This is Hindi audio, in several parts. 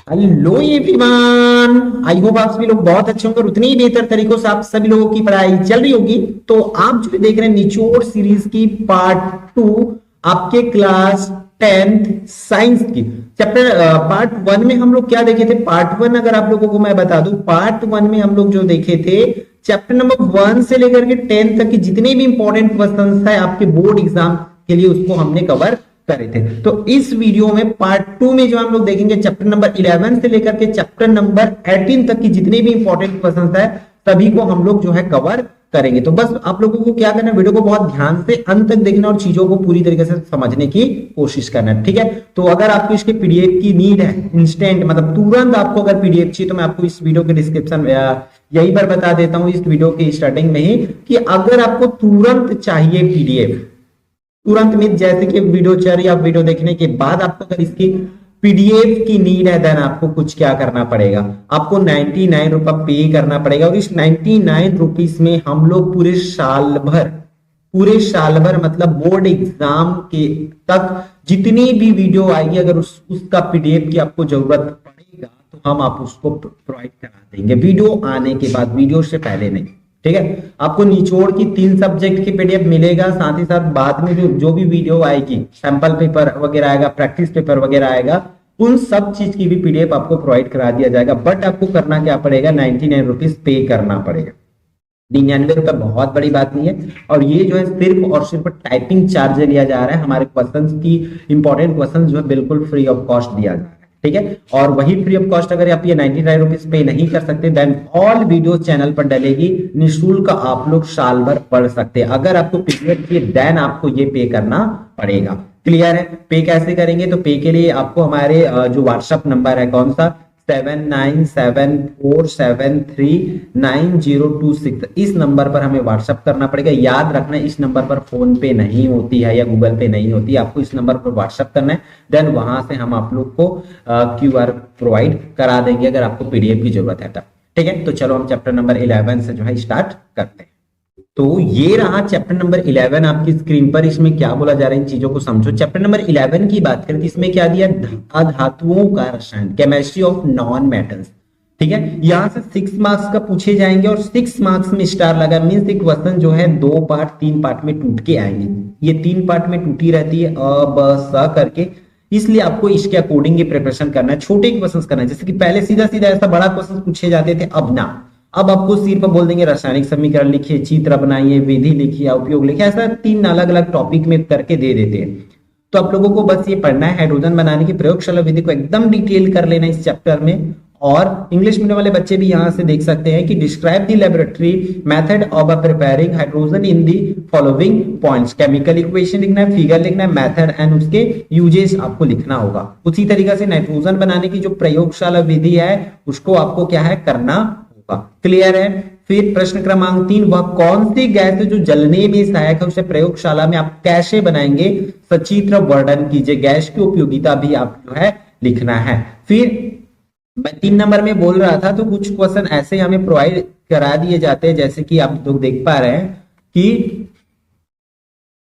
हेलो एवरीवन, आई होप आप सभी लोग बहुत अच्छे होंगे और उतनी ही बेहतर तरीकों से आप सभी लोगों की पढ़ाई चल रही होगी। तो आप जो देख रहे हैं निचोड़ सीरीज की पार्ट 2 आपके क्लास 10th साइंस की चैप्टर पार्ट 1 में हम लोग क्या देखे थे। पार्ट 1 अगर आप लोगों को मैं बता दूं, पार्ट 1 में हम लोग जो देखे थे चैप्टर नंबर 1 से लेकर के 10 तक की जितने भी इंपॉर्टेंट क्वेश्चन है आपके बोर्ड एग्जाम के लिए उसको हमने कवर करे थे। तो इस वीडियो में पार्ट 2 में जो हम लोग देखेंगे चैप्टर नंबर 11 से लेकर के चैप्टर नंबर 18 तक की जितने भी इंपॉर्टेंट क्वेश्चंस है सभी को हम लोग जो है कवर करेंगे। तो बस आप लोगों को क्या करना है, वीडियो को बहुत ध्यान से अंत तक देखना और चीजों को पूरी तरीके से समझने की कोशिश करना है, ठीक है। तो अगर आपको इसके पीडीएफ की नीड है, इंस्टेंट मतलब तुरंत आपको अगर पीडीएफ चाहिए तो मैं आपको इस वीडियो के डिस्क्रिप्शन यही पर बता देता हूं, इस वीडियो के स्टार्टिंग में ही, कि अगर आपको तुरंत चाहिए पीडीएफ, तुरंत में जैसे कि वीडियो चल या वीडियो देखने के बाद आपको अगर इसकी पीडीएफ की नीड है देन आपको कुछ क्या करना पड़ेगा, आपको 99 रुपया पे करना पड़ेगा। और इस 99 रुपीस में हम लोग पूरे साल भर मतलब बोर्ड एग्जाम के तक जितनी भी वीडियो आएगी अगर उसका पीडीएफ की आपको जरूरत पड़ेगा तो हम आप उसको प्रोवाइड करा देंगे वीडियो आने के बाद, वीडियो से पहले नहीं, ठीक है। आपको निचोड़ की 3 सब्जेक्ट की पीडीएफ मिलेगा, साथ ही साथ बाद में जो भी वीडियो आएगी, सैंपल पेपर वगैरह आएगा, प्रैक्टिस पेपर वगैरह आएगा, उन सब चीज की भी पीडीएफ आपको प्रोवाइड करा दिया जाएगा। बट आपको करना क्या पड़ेगा, 99 रुपीज पे करना पड़ेगा। 99 रुपए बहुत बड़ी बात नहीं है, और ये जो है सिर्फ और सिर्फ टाइपिंग चार्ज लिया जा रहा है। हमारे क्वेश्चंस की इंपॉर्टेंट क्वेश्चन जो है बिल्कुल फ्री ऑफ कॉस्ट दिया जा रहा है, ठीक है। और वही फ्री ऑफ कॉस्ट अगर आप ये 99 रुपीज पे नहीं कर सकते देन ऑल वीडियो चैनल पर डलेगी, निःशुल्क आप लोग साल भर पढ़ सकते हैं। अगर आपको पीडीएफ चाहिए देन आपको ये पे करना पड़ेगा। क्लियर है? पे कैसे करेंगे, तो पे के लिए आपको हमारे जो व्हाट्सएप नंबर है, कौन सा, 7974739026, इस नंबर पर हमें व्हाट्सएप करना पड़ेगा। याद रखना इस नंबर पर फोन पे नहीं होती है या गूगल पे नहीं होती है, आपको इस नंबर पर व्हाट्सएप करना है, देन वहां से हम आप लोग को क्यूआर प्रोवाइड करा देंगे अगर आपको पीडीएफ की जरूरत है तब, ठीक है। तो चलो हम चैप्टर नंबर 11 से जो है स्टार्ट करते हैं। तो ये रहा चैप्टर नंबर 11 आपकी स्क्रीन पर। इसमें क्या बोला जा रहा है इन चीजों को समझो। चैप्टर नंबर 11 की बात करें तो इसमें क्या दिया, अधातुओं का रसायन, केमिस्ट्री ऑफ नॉन मेटल्स, ठीक है। यहां से 6 मार्क्स का पूछे जाएंगे और 6 मार्क्स में स्टार लगा, मींस एक क्वेश्चन जो है 2 पार्ट 3 पार्ट में टूट के आएंगे। ये 3 पार्ट में टूटी रहती है अ ब स करके, इसलिए आपको इसके अकॉर्डिंग प्रिपरेशन करना है, छोटे क्वेश्चन करना है। जैसे कि पहले सीधा सीधा ऐसा बड़ा क्वेश्चन पूछे जाते थे, अब ना, अब आपको सिर्फ बोल देंगे रासायनिक समीकरण लिखिए, चित्र बनाइए, विधि लिखिए, उपयोग लिखिए, ऐसा 3 अलग अलग टॉपिक में करके दे देते हैं। तो आप लोगों को बस ये पढ़ना है, हाइड्रोजन बनाने की प्रयोगशाला विधि को एकदम डिटेल कर लेना इस चैप्टर में। और इंग्लिश मीडियम वाले बच्चे भी यहां से देख सकते हैं कि describe the laboratory method of preparing hydrogen in the following points, chemical equation लिखना है, फिगर लिखना है, मेथड एंड उसके यूजेस आपको लिखना होगा। उसी तरीके से नाइट्रोजन बनाने की जो प्रयोगशाला विधि है उसको आपको क्या है करना होगा। क्लियर है? फिर प्रश्न क्रमांक 3, वह कौन सी गैस है जो जलने में सहायक है, उसे प्रयोगशाला में आप कैसे बनाएंगे, सचित्र वर्णन कीजिए। गैस की उपयोगिता भी आप जो है लिखना है। फिर मैं 3 नंबर में बोल रहा था तो कुछ क्वेश्चन ऐसे हमें प्रोवाइड करा दिए जाते हैं, जैसे कि आप लोग देख पा रहे हैं कि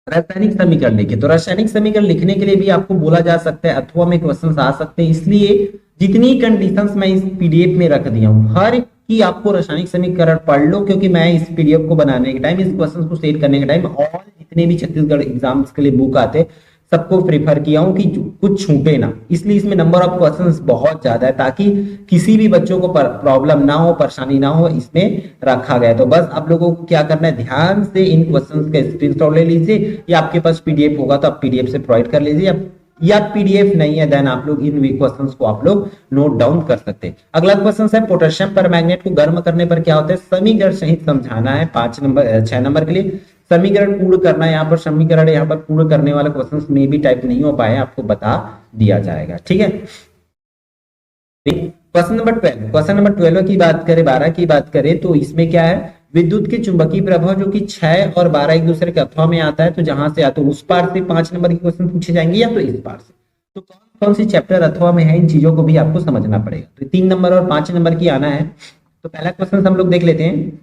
रासायनिक समीकरण लिखे। तो रासायनिक समीकरण लिखने के लिए भी आपको बोला जा सकता है, अथवा में क्वेश्चन आ सकते हैं। इसलिए जितनी कंडीशंस मैं इस पीडीएफ में रख दिया हूं, हर की आपको रासायनिक समीकरण पढ़ लो, क्योंकि मैं इस पीडीएफ को बनाने के टाइम, इस क्वेश्चन को सेट करने के टाइम और जितने भी छत्तीसगढ़ एग्जाम्स के लिए बुक आते सबको प्रेफर किया हूं कि कुछ छूटे ना, इसलिए इसमें नंबर ऑफ क्वेश्चंस बहुत ज्यादा है ताकि किसी भी बच्चों को प्रॉब्लम ना हो, परेशानी ना हो, इसमें रखा गया है। तो बस आप लोगों को क्या करना है, ध्यान से इन क्वेश्चंस का स्क्रीनशॉट ले लीजिए, या आपके पास पीडीएफ होगा तो आप पीडीएफ से प्रोवाइड कर लीजिए, या पीडीएफ नहीं है देन आप लोग इन क्वेश्चंस को आप लोग नोट डाउन कर सकते हैं। अगला क्वेश्चन है, पोटेशियम परमैंगनेट को गर्म करने पर क्या होता है, समीकरण सहित समझाना है। 6 नंबर के लिए समीकरण पूर्ण करना है। यहाँ पर समीकरण यहाँ पर पूर्ण करने वाला क्वेश्चन में भी टाइप नहीं हो पाए, आपको बता दिया जाएगा, ठीक है। क्वेश्चन नंबर 12 की बात करें, 12 की बात करें तो इसमें क्या है, विद्युत के चुंबकीय प्रभाव जो कि 6 और 12 एक दूसरे के अथवा में आता है, तो जहां से या तो उस पार से 5 नंबर के क्वेश्चन पूछे जाएंगे या तो इस पार से। तो कौन कौन सी चैप्टर अथवा में है, इन चीजों को भी आपको समझना पड़ेगा। तो 3 नंबर और 5 नंबर की आना है। तो पहला क्वेश्चन हम लोग देख लेते हैं,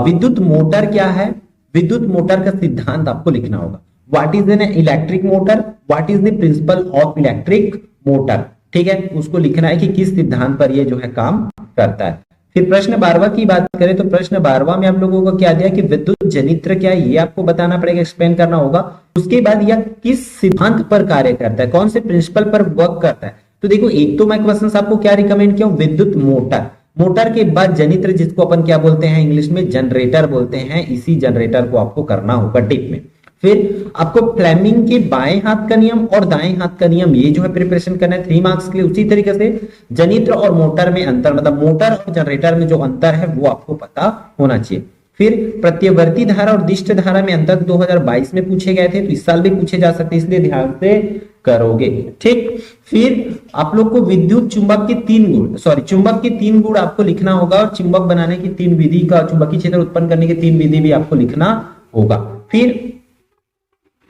विद्युत मोटर क्या है, विद्युत मोटर का सिद्धांत आपको लिखना होगा। What is an electric motor, what is the principle of electric motor, ठीक है, उसको लिखना है कि किस सिद्धांत पर ये जो है काम करता है। फिर प्रश्न 12वां की बात करें तो प्रश्न 12वां में आप लोगों को क्या दिया कि विद्युत जनित्र क्या है, ये आपको बताना पड़ेगा, एक्सप्लेन करना होगा। उसके बाद यह किस सिद्धांत पर कार्य करता है, कौन से प्रिंसिपल पर वर्क करता है। तो देखो, एक तो मैं क्वेश्चन आपको क्या रिकमेंड किया हूं, विद्युत मोटर, मोटर के बाद जनित्र, जिसको अपन क्या बोलते हैं इंग्लिश में, जनरेटर बोलते हैं। इसी जनरेटर को आपको करना होगा टिप में। फिर आपको फ्लेमिंग के बाएं हाथ का नियम और दाएं हाथ का नियम, ये जो है प्रिपरेशन करना है 3 मार्क्स के लिए। उसी तरीके से जनित्र और मोटर में अंतर, मतलब मोटर और जनरेटर में जो अंतर है वो आपको पता होना चाहिए। फिर प्रत्यवर्ती धारा और दिष्ट धारा में अंतर 2022 में पूछे गए थे, तो इस साल भी पूछे जा सकते हैं, इसलिए ध्यान से करोगे। ठीक, फिर आप लोग को विद्युत चुंबक के 3 गुण, सॉरी चुंबक के 3 गुण आपको लिखना होगा, और चुंबक बनाने की 3 विधि का, चुंबकीय क्षेत्र उत्पन्न करने की 3 विधि भी आपको लिखना होगा। फिर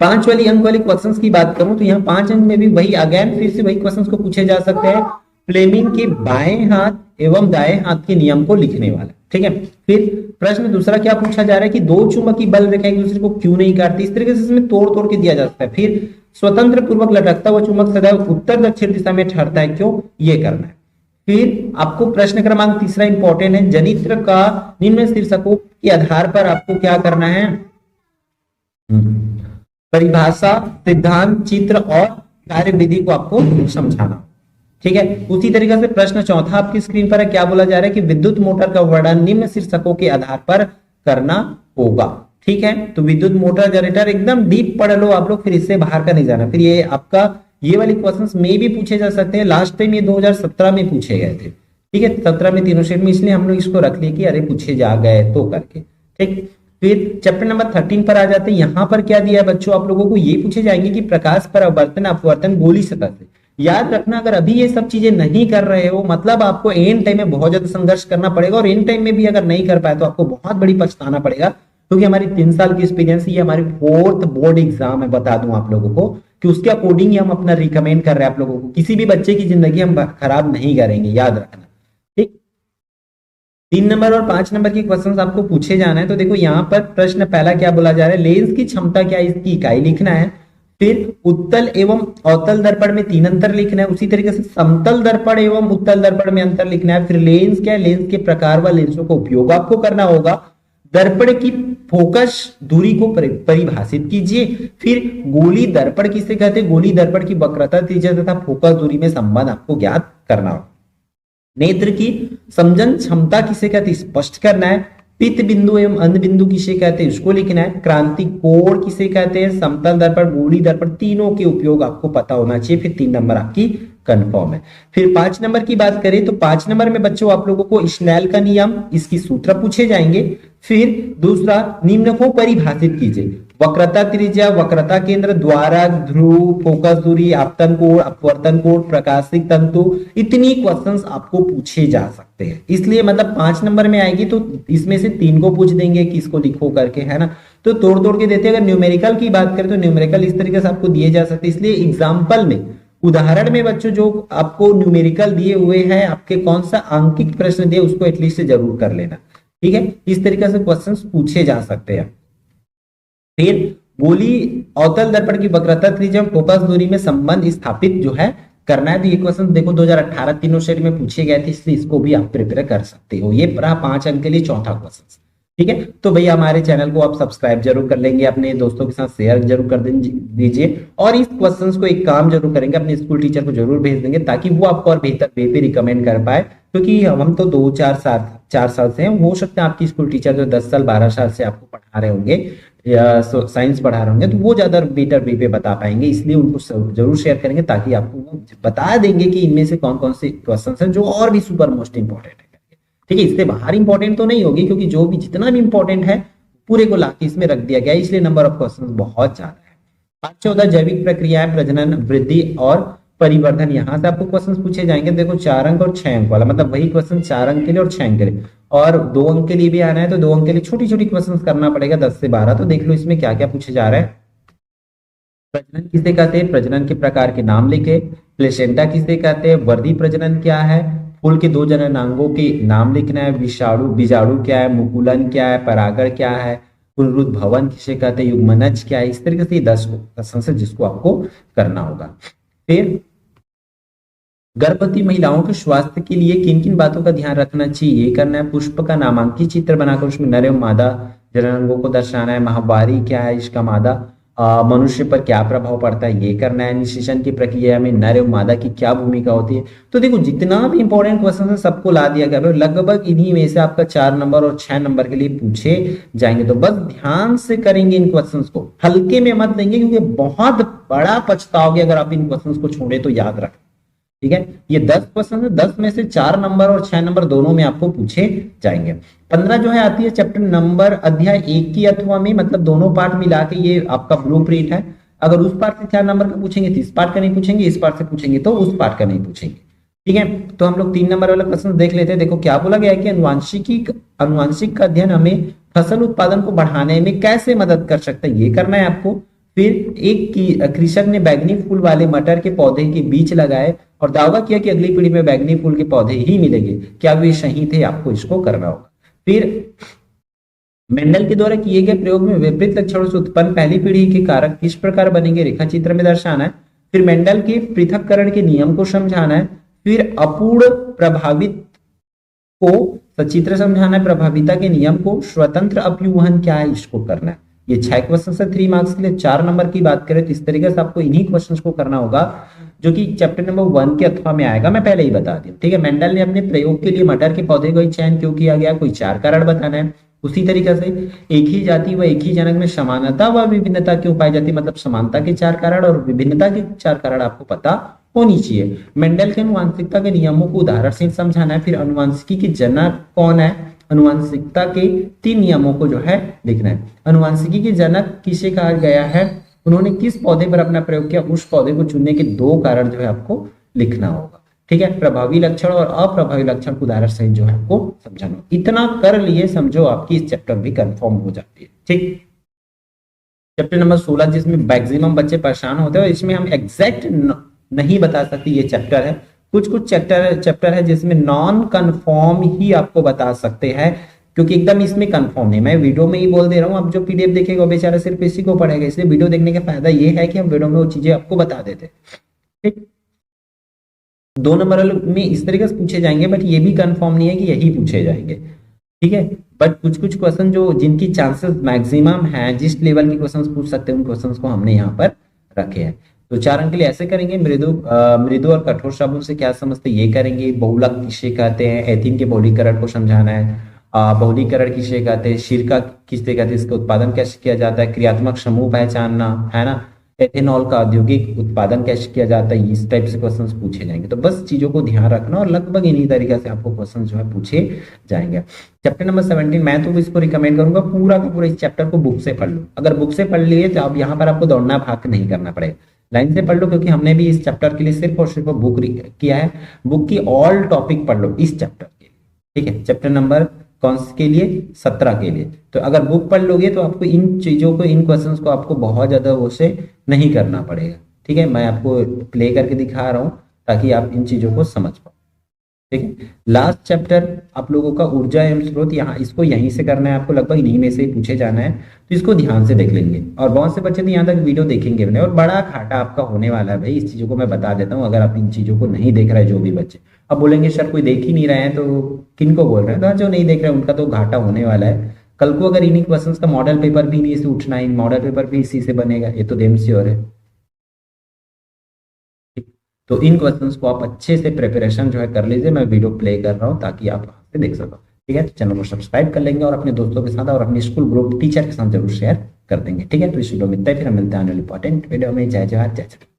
5 वाली अंक वाली क्वेश्चंस की बात करूं तो यहाँ 5 अंक में भी वही अगेन फिर से वही क्वेश्चंस को पूछे जा सकते हैं, फ्लेमिंग के बाएं हाथ एवं दाएं हाथ के नियम को लिखने वाला। ठीक है, फिर प्रश्न दूसरा क्या पूछा जा रहा है कि दो चुंबकीय बल रेखा एक दूसरे को क्यों नहीं काटती, इस तरीके से इसमें तोड़ तोड़ के दिया जा सकता है। फिर स्वतंत्र पूर्वक लटकता हुआ चुंबक सदैव उत्तर दक्षिण दिशा में ठहरता है, क्यों, ये करना है। फिर आपको प्रश्न क्रमांक तीसरा इंपॉर्टेंट है, जनित्र का निम्न शीर्षकों के आधार पर आपको क्या करना है, परिभाषा, सिद्धांत, चित्र और कार्य विधि को आपको समझाना। ठीक है, उसी तरीके से प्रश्न चौथा आपकी स्क्रीन पर है, क्या बोला जा रहा है कि विद्युत मोटर का वर्णन निम्न शीर्षकों के आधार पर करना होगा। ठीक है, तो विद्युत मोटर जनरेटर एकदम डीप पढ़ लो आप लोग, फिर इससे बाहर का नहीं जाना। फिर ये आपका ये वाली क्वेश्चंस में भी पूछे जा सकते हैं, लास्ट टाइम ये 2017 में पूछे गए थे। ठीक है, 17 में तीनों शेड में, इसलिए हम लोग इसको रख लिए कि अरे पूछे जा गए तो करके। ठीक, फिर चैप्टर नंबर 13 पर आ जाते हैं। यहां पर क्या दिया है बच्चों, आप लोगों को ये पूछे जाएंगे कि प्रकाश परावर्तन अपवर्तन गोली सतह से। याद रखना, अगर अभी ये सब चीजें नहीं कर रहे हो, मतलब आपको एंड टाइम में बहुत ज्यादा संघर्ष करना पड़ेगा, और एंड टाइम में भी अगर नहीं कर पाए तो आपको बहुत बड़ी पछताना पड़ेगा, क्योंकि हमारी 3 साल की एक्सपीरियंस, ये हमारी 4th बोर्ड एग्जाम है, बता दूं आप लोगों को कि उसके अकॉर्डिंग ही हम अपना रिकमेंड कर रहे हैं आप लोगों को। किसी भी बच्चे की जिंदगी हम खराब नहीं करेंगे, याद रखना। ठीक, 3 नंबर और 5 नंबर के क्वेश्चंस आपको पूछे जाना है। तो देखो यहाँ पर प्रश्न पहला क्या बोला जा रहा है, लेंस की क्षमता क्या है, इसकी इकाई लिखना है। फिर उत्तल एवं अवतल दर्पण में 3 अंतर लिखना है। उसी तरीके से समतल दर्पण एवं उत्तल दर्पण में अंतर लिखना है। फिर लेंस क्या है, लेंस के प्रकार व लेंसों का उपयोग आपको करना होगा। दर्पण की फोकस दूरी को परिभाषित कीजिए। फिर गोली दर्पण किसे कहते हैं, गोली दर्पण की वक्रता, त्रिज्या तथा फोकस दूरी में संबंध आपको ज्ञात करना होगा। नेत्र की समजन क्षमता किसे कहते हैं, स्पष्ट करना है। पित्त बिंदु एवं अंध बिंदु किसे कहते हैं, उसको लिखना है। क्रांति कोण किसे कहते हैं, समतल दर्पण, गोली दर्पण, तीनों के उपयोग आपको पता होना चाहिए। फिर 3 नंबर आपकी कंफर्म है। फिर 5 नंबर की बात करें तो 5 नंबर में बच्चों आप लोगों को स्नेल का नियम, इसकी सूत्र पूछे जाएंगे। फिर दूसरा, निम्न को परिभाषित कीजिए। वक्रता त्रिज्या, वक्रता केंद्र, द्वारक, ध्रुव, फोकस दूरी, आपतन कोण, अपवर्तन कोण, प्रकाशिक तंतु, इतनी क्वेश्चंस आपको पूछे जा सकते हैं। इसलिए मतलब 5 नंबर में आएगी तो इसमें से 3 को पूछ देंगे कि इसको लिखो करके, है ना, तो तोड़ तोड़ के देते हैं। अगर न्यूमेरिकल की बात करें तो न्यूमेरिकल इस तरीके से आपको दिए जा सकते हैं। इसलिए एग्जाम्पल में, उदाहरण में बच्चों जो आपको न्यूमेरिकल दिए हुए हैं, आपके कौन सा आंकिक प्रश्न दिए उसको एटलीस्ट जरूर कर लेना। ठीक है, इस तरीके से क्वेश्चंस पूछे जा सकते हैं। फिर गोली अवतल दर्पण की वक्रता, त्रिज्या, फोकस दूरी में संबंध स्थापित जो है करना है। तो ये क्वेश्चन देखो 2018 तीनों सेट में पूछे गए थे, इसलिए इसको भी आप प्रिपेयर कर सकते हो। ये रहा 5 अंक के लिए चौथा क्वेश्चन। ठीक है, तो भैया हमारे चैनल को आप सब्सक्राइब जरूर कर लेंगे, अपने दोस्तों के साथ शेयर जरूर कर दीजिए, और इस क्वेश्चंस को एक काम जरूर करेंगे, अपने स्कूल टीचर को जरूर भेज देंगे ताकि वो आपको और बेहतर वे पे रिकमेंड कर पाए। क्योंकि हम तो 4 साल से हैं, हो सकता है आपकी स्कूल टीचर जो 10 साल 12 साल से आपको पढ़ा रहे होंगे या साइंस पढ़ा रहे होंगे, तो वो ज्यादा बेटर वे पे बता पाएंगे। इसलिए उनको जरूर शेयर करेंगे ताकि आपको बता देंगे कि इनमें से कौन कौन से क्वेश्चन हैं जो और भी सुपर मोस्ट इंपॉर्टेंट है। ठीक है, इससे बाहर इंपॉर्टेंट तो नहीं होगी, क्योंकि जो भी जितना भी इंपॉर्टेंट है पूरे को लाके इसमें रख दिया गया, इसलिए नंबर ऑफ क्वेश्चन बहुत ज्यादा है। 14 जैविक प्रक्रियाएं, प्रजनन, वृद्धि और परिवर्धन, यहां से आपको क्वेश्चन पूछे जाएंगे। देखो 4 अंक और 6 अंक वाला, मतलब वही क्वेश्चन 4 अंक के लिए और 6 अंक के लिए, और 2 अंक के लिए भी आना है तो 2 अंक के लिए छोटी छोटी क्वेश्चन करना पड़ेगा 10 से 12। तो देख लो इसमें क्या क्या पूछे जा रहा है। प्रजनन किसे कहते हैं, प्रजनन के प्रकार के नाम लिखे। प्लेसेंटा किसे कहते हैं, वर्धी प्रजनन क्या है, फूल के 2 जननांगों के नाम लिखना है। विषाणु बीजाणु क्या है, मुकुलन क्या है, परागण क्या है, पुनरुद्भवन किसे कहते हैं, युग्मनज क्या है। इस तरीके से 10 क्वेश्चन है जिसको आपको करना होगा। फिर गर्भवती महिलाओं के स्वास्थ्य के लिए किन किन बातों का ध्यान रखना चाहिए, ये करना है। पुष्प का नामांकित चित्र बनाकर उसमें नर एवं मादा जननांगों को दर्शाना है। माहवारी क्या है, इसका मादा मनुष्य पर क्या प्रभाव पड़ता है, ये करना है। निषेचन की प्रक्रिया में नर एवं मादा की क्या भूमिका होती है। तो देखो जितना भी इंपॉर्टेंट क्वेश्चन है सबको ला दिया गया है, लगभग इन्हीं में से आपका 4 नंबर और 6 नंबर के लिए पूछे जाएंगे। तो बस ध्यान से करेंगे इन क्वेश्चंस को, हल्के में मत लेंगे, क्योंकि बहुत बड़ा पछताओगे अगर आप इन क्वेश्चंस को छोड़े तो। याद रखें, ठीक है। ये 10 क्वेश्चन है, 10 में से 4 नंबर और 6 नंबर दोनों में आपको पूछे जाएंगे। 15 जो है आती है चैप्टर नंबर अध्याय 1 की अथवा में, मतलब दोनों पार्ट मिला के ये आपका ब्लूप्रिंट है। अगर उस पार्ट से 4 नंबर का पूछेंगे तो इस पार्ट का नहीं पूछेंगे, इस पार्ट से पूछेंगे तो उस पार्ट का नहीं पूछेंगे, ठीक है। तो हम लोग 3 नंबर वाला क्वेश्चन देख लेते हैं। देखो क्या बोला गया है कि अनुवांशिक का अध्ययन हमें फसल उत्पादन को बढ़ाने में कैसे मदद कर सकता है, ये करना है आपको। फिर एक कृषक ने बैगनी फूल वाले मटर के पौधे के बीच लगाए और दावा किया कि अगली पीढ़ी में बैगनी फूल के पौधे ही मिलेंगे, क्या वे सही थे, आपको इसको करना होगा। फिर मेंडल के द्वारा किए गए प्रयोग में विपरीत लक्षणों से उत्पन्न पहली पीढ़ी के कारक किस प्रकार बनेंगे, रेखा चित्र में दर्शाना है। फिर मेंडल के पृथक्करण के नियम को समझाना है। फिर अपूर्ण प्रभावित को सचित्र समझाना है, प्रभाविता के नियम को। स्वतंत्र अपयूहन क्या है, इसको करना है। ये 6 क्वेश्चन है 3 मार्क्स के लिए। 4 नंबर की बात करें तो इस तरीके से आपको इन्हीं क्वेश्चंस को करना होगा जो कि चैप्टर नंबर 1 के अथवा में आएगा, मैं पहले ही बता दी, ठीक है। मेंडल ने अपने प्रयोग के लिए मटर के पौधे का चयन क्यों किया गया, कोई 4 कारण बताना है। उसी तरीके से एक ही जाति व एक ही जनक में समानता व विभिन्नता क्यों पाई जाती है, मतलब समानता के 4 कारण और विभिन्नता के 4 कारण आपको पता होनी चाहिए। मेंडल के अनुवांशिकता के नियमों को उदाहरण से समझाना है। फिर अनुवांशिकी के जनक कौन है, अनुवांशिकता के 3 नियमों को जो है लिखना है। अनुवांशिकी के जनक किसे कहा गया है, उन्होंने किस पौधे पर अपना प्रयोग किया, उस पौधे को चुनने के 2 कारण जो है आपको लिखना होगा, ठीक है। प्रभावी लक्षण और अप्रभावी लक्षण को उदाहरण सहित जो है आपको समझाना। इतना कर लिए समझो आपकी इस चैप्टर भी कंफर्म हो जाती है, ठीक। चैप्टर नंबर 16 जिसमें मैक्सिमम बच्चे परेशान होते हैं, इसमें हम एग्जैक्ट नहीं बता सकते ये चैप्टर है। कुछ कुछ चैप्टर है जिसमें नॉन कंफर्म ही आपको बता सकते हैं, क्योंकि एकदम इसमें कंफर्म नहीं। मैं वीडियो में ही बोल दे रहा हूँ, अब जो पीडीएफ देखेगा वो बेचारा सिर्फ इसी को पढ़ेगा। इसलिए वीडियो देखने का फायदा ये है कि हम वीडियो में वो चीजें आपको बता देते हैं, ठीक। 2 नंबर में इस तरीके से पूछे जाएंगे, बट ये भी कंफर्म नहीं है कि यही पूछे जाएंगे, ठीक है। बट कुछ कुछ क्वेश्चन जो जिनकी चांसेस मैक्सिमम है, जिस लेवल के क्वेश्चन पूछ सकते हैं, उन क्वेश्चन को हमने यहाँ पर रखे हैं। तो 4 अंक के लिए ऐसे करेंगे। मृदु और कठोर साबुन से क्या समझते हैं, ये करेंगे। बहुलक किसे कहते हैं, एथीन के बहुलीकरण को समझाना है। बहुलीकरण किसे कहते हैं, सिरका किसे कहते हैं, इसका उत्पादन कैसे किया जाता है। क्रियात्मक समूह पहचानना है ना। एथेनॉल का औद्योगिक उत्पादन कैसे किया जाता है, इस टाइप से क्वेश्चंस पूछे जाएंगे। तो बस चीजों को ध्यान रखना और लगभग इन्हीं तरीके से आपको क्वेश्चन जो है पूछे जाएंगे। चैप्टर नंबर 17 मैं तो इसको रिकमेंड करूंगा पूरा का पूरा इस चैप्टर को बुक से पढ़ लो। अगर बुक से पढ़ लिए तो अब यहाँ पर आपको दौड़ना भाग नहीं करना पड़ेगा, लाइन से पढ़ लो, क्योंकि हमने भी इस चैप्टर के लिए सिर्फ और सिर्फ बुक किया है। बुक की ऑल टॉपिक पढ़ लो इस चैप्टर के लिए, ठीक है। चैप्टर नंबर कौन से के लिए, 17 के लिए। तो अगर बुक पढ़ लोगे तो आपको इन चीजों को, इन क्वेश्चंस को आपको बहुत ज्यादा वो से नहीं करना पड़ेगा, ठीक है। मैं आपको प्ले करके दिखा रहा हूं ताकि आप इन चीजों को समझ पाओ, ठीक है। लास्ट चैप्टर आप लोगों का ऊर्जा एवं स्रोत, यहाँ इसको यहीं से करना है आपको, लगभग इन्हीं में से पूछे जाना है। तो इसको ध्यान से देख लेंगे। और बहुत से बच्चे तो यहाँ तक वीडियो देखेंगे भी नहीं, और बड़ा घाटा आपका होने वाला है भाई। इस चीजों को मैं बता देता हूँ, अगर आप इन चीजों को नहीं देख रहे, जो भी बच्चे अब बोलेंगे सर कोई देख ही नहीं रहे हैं, तो किनको बोल रहे हैं, तो जो नहीं देख रहे हैं उनका तो घाटा होने वाला है। कल को अगर इन्हीं क्वेश्चंस का मॉडल पेपर भी इन्हीं से उठना है, मॉडल पेपर भी इसी से बनेगा, ये तो देम श्योर है। तो इन क्वेश्चंस को आप अच्छे से प्रिपरेशन जो है कर लीजिए। मैं वीडियो प्ले कर रहा हूँ ताकि आप वहां से देख सको, ठीक है। तो चैनल को सब्सक्राइब कर लेंगे और अपने दोस्तों के साथ और अपने स्कूल ग्रुप टीचर के साथ जरूर शेयर कर देंगे, ठीक है। तो इस वीडियो में इतना ही, फिर हम मिलते हैं इंपॉर्टेंट वीडियो में। जय जवाहर जय छठ।